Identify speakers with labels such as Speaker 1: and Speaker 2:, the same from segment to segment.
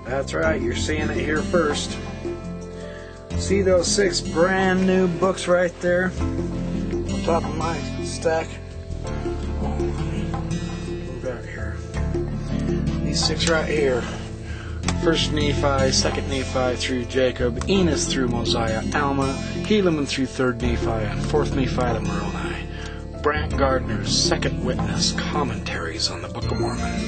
Speaker 1: That's right, you're seeing it here first. See those 6 brand new books right there on top of my stack? Move out here. These 6 right here. 1st Nephi, 2nd Nephi through Jacob, Enos through Mosiah, Alma, Helaman through 3rd Nephi, and 4th Nephi to Moroni. Brant Gardner's Second Witness Commentaries on the Book of Mormon.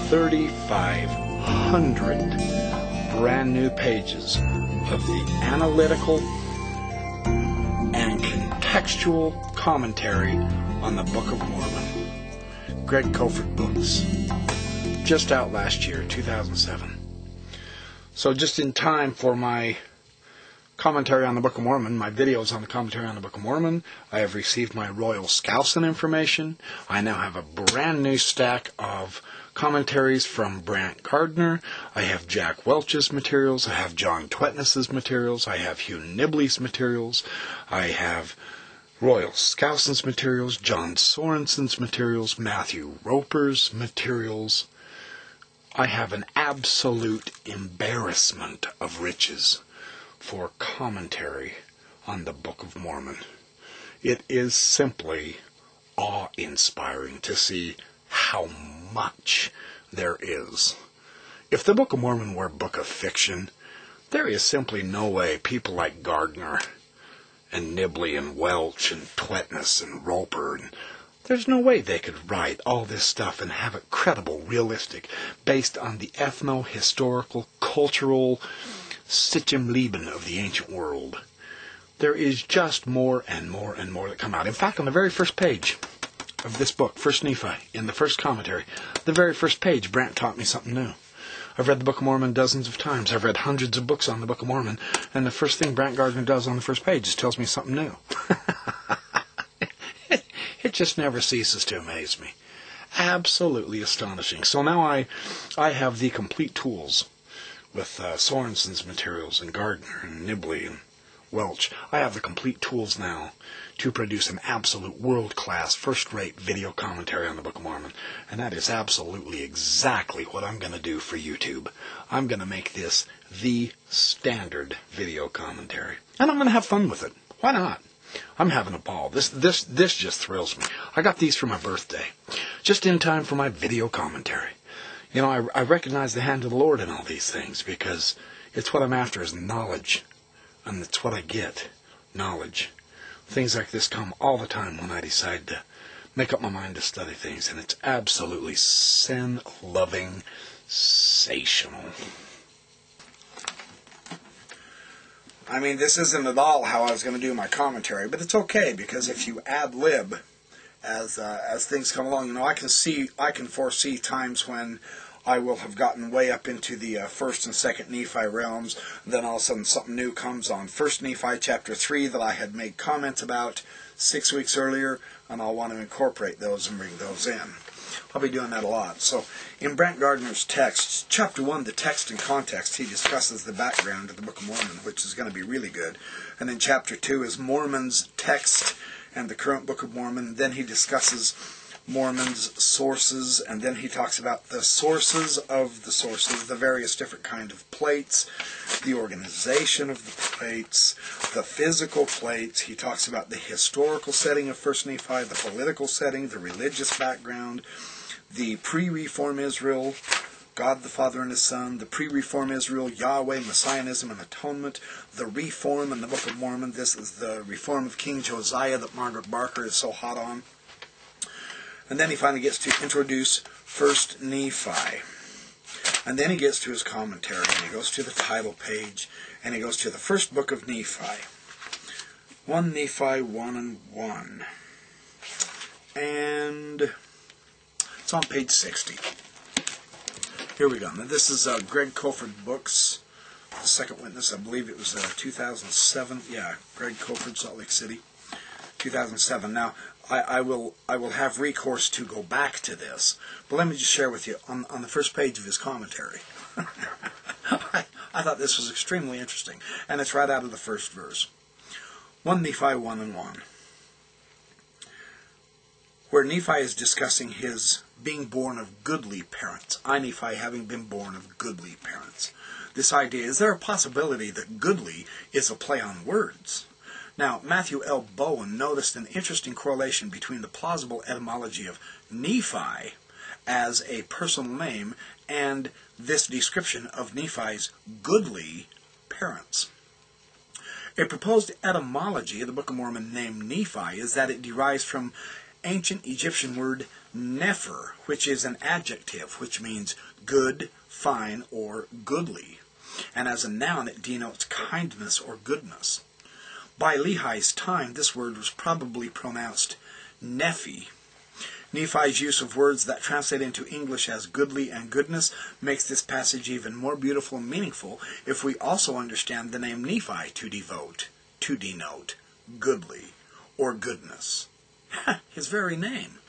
Speaker 1: 3,500 brand new pages of the analytical and contextual commentary on the Book of Mormon. Greg Cofford Books. Just out last year, 2007. So just in time for my commentary on the Book of Mormon, my videos on the commentary on the Book of Mormon, I have received my Royal Skousen information. I now have a brand new stack of commentaries from Brant Gardner. I have Jack Welch's materials. I have John Twetness's materials. I have Hugh Nibley's materials. I have Royal Skousen's materials, John Sorensen's materials, Matthew Roper's materials. I have an absolute embarrassment of riches for commentary on the Book of Mormon. It is simply awe-inspiring to see how much there is. If the Book of Mormon were a book of fiction, there is simply no way people like Gardner and Nibley and Welch and Twetness and Roper, and there's no way they could write all this stuff and have it credible, realistic, based on the ethno-historical, cultural Sitchem-Leben of the ancient world. There is just more and more and more that come out. In fact, on the very first page of this book, 1st Nephi, in the first commentary, the very first page, Brant taught me something new. I've read the Book of Mormon dozens of times. I've read hundreds of books on the Book of Mormon, and the first thing Brant Gardner does on the first page is tells me something new. It just never ceases to amaze me. Absolutely astonishing. So now I have the complete tools with Sorensen's materials and Gardner and Nibley and Welch. I have the complete tools now to produce an absolute world-class, first-rate video commentary on the Book of Mormon. And that is absolutely exactly what I'm going to do for YouTube. I'm going to make this the standard video commentary. And I'm going to have fun with it. Why not? I'm having a ball. This just thrills me. I got these for my birthday, just in time for my video commentary. You know, I recognize the hand of the Lord in all these things because it's what I'm after is knowledge. And it's what I get, knowledge. Things like this come all the time when I decide to make up my mind to study things. And it's absolutely sin-loving, sensational. I mean, this isn't at all how I was going to do my commentary, but it's okay because if you ad-lib as things come along, you know, I can foresee times when I will have gotten way up into the 1st and 2nd Nephi realms, and then all of a sudden something new comes on 1st Nephi chapter 3 that I had made comments about 6 weeks earlier, and I'll want to incorporate those and bring those in. I'll be doing that a lot. So, in Brant Gardner's text, chapter 1, the text and context, he discusses the background of the Book of Mormon, which is going to be really good. And then chapter 2 is Mormon's text and the current Book of Mormon. Then he discusses Mormon's sources, and then he talks about the sources of the sources, the various different kind of plates, the organization of the plates, the physical plates. He talks about the historical setting of 1st Nephi, the political setting, the religious background, the pre-Reform Israel, God the Father and His Son, the pre-Reform Israel, Yahweh, Messianism and Atonement, the Reform in the Book of Mormon. This is the Reform of King Josiah that Margaret Barker is so hot on. And then he finally gets to introduce 1st Nephi. And then he gets to his commentary, and he goes to the title page, and he goes to the first book of Nephi. 1 Nephi 1 and 1. And it's on page 60. Here we go. Now this is Greg Cofford Books, The Second Witness. I believe it was 2007. Yeah, Greg Cofford, Salt Lake City, 2007. Now, I will have recourse to go back to this, but let me just share with you on the first page of his commentary. I thought this was extremely interesting, and it's right out of the first verse. 1 Nephi 1 and 1. where Nephi is discussing his being born of goodly parents. I, Nephi, having been born of goodly parents. This idea, is there a possibility that goodly is a play on words? Now, Matthew L. Bowen noticed an interesting correlation between the plausible etymology of Nephi as a personal name and this description of Nephi's goodly parents. A proposed etymology of the Book of Mormon name Nephi is that it derives from ancient Egyptian word Nepher, which is an adjective, which means good, fine, or goodly. And as a noun, it denotes kindness or goodness. By Lehi's time, this word was probably pronounced Nephi. Nephi's use of words that translate into English as goodly and goodness makes this passage even more beautiful and meaningful if we also understand the name Nephi to denote goodly or goodness. His very name.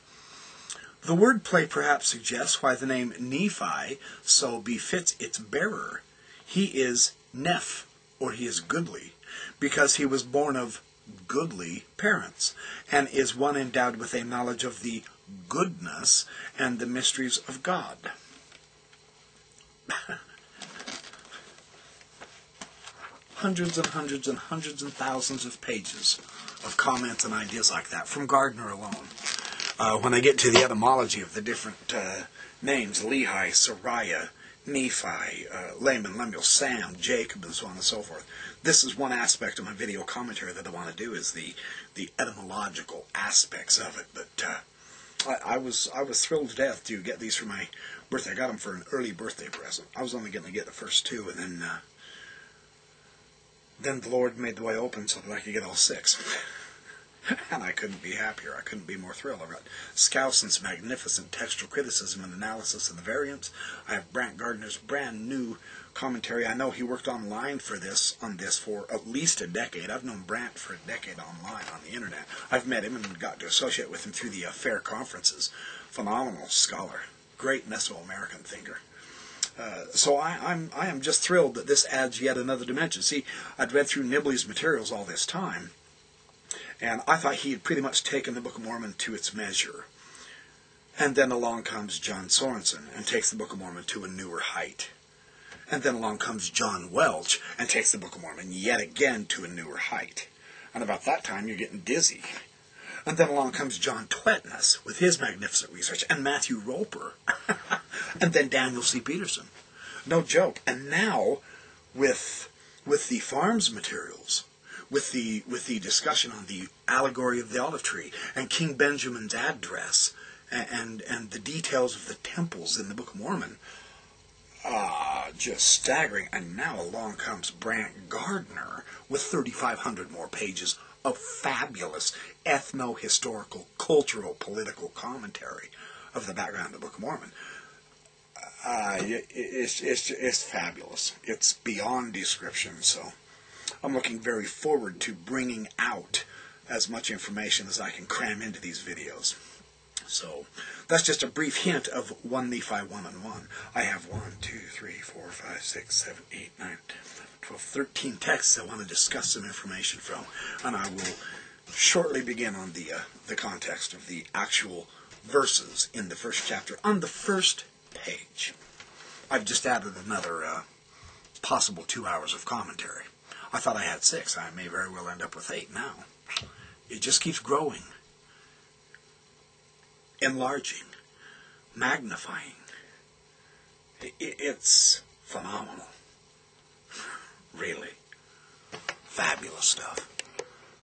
Speaker 1: The wordplay perhaps suggests why the name Nephi so befits its bearer. He is Neph, or he is goodly, because he was born of goodly parents, and is one endowed with a knowledge of the goodness and the mysteries of God. Hundreds and hundreds and hundreds and thousands of pages of comments and ideas like that from Gardner alone. When I get to the etymology of the different names, Lehi, Sariah, Nephi, Laman, Lemuel, Sam, Jacob, and so on and so forth. This is one aspect of my video commentary that I want to do, is the etymological aspects of it. But I was thrilled to death to get these for my birthday. I got them for an early birthday present. I was only going to get the first two, and then the Lord made the way open so that I could get all six. And I couldn't be happier. I couldn't be more thrilled. I've got Skousen's magnificent textual criticism and analysis of the variants. I have Brant Gardner's brand new commentary. I know he worked online on this for at least a decade. I've known Brant for a decade online on the internet. I've met him and got to associate with him through the fair conferences. Phenomenal scholar. Great Mesoamerican thinker. So I am just thrilled that this adds yet another dimension. See, I'd read through Nibley's materials all this time, and I thought he had pretty much taken the Book of Mormon to its measure. And then along comes John Sorensen and takes the Book of Mormon to a newer height. And then along comes John Welch and takes the Book of Mormon yet again to a newer height. And about that time you're getting dizzy. And then along comes John Tletness with his magnificent research, and Matthew Roper. And then Daniel C. Peterson. No joke. And now, with the Farms materials, with the discussion on the allegory of the olive tree, and King Benjamin's address, and the details of the temples in the Book of Mormon, just staggering. And now along comes Brant Gardner with 3,500 more pages of fabulous ethno-historical, cultural, political commentary of the background of the Book of Mormon. It's fabulous. It's beyond description. So I'm looking very forward to bringing out as much information as I can cram into these videos. So that's just a brief hint of 1 Nephi 1-on-1. I have 1, 2, 3, 4, 5, 6, 7, 8, 9, 10, 11, 12, 13 texts I want to discuss some information from, and I will shortly begin on the context of the actual verses in the first chapter on the first page. I've just added another possible 2 hours of commentary. I thought I had 6. I may very well end up with 8 now. It just keeps growing, enlarging, magnifying. It's phenomenal. Really. Fabulous stuff.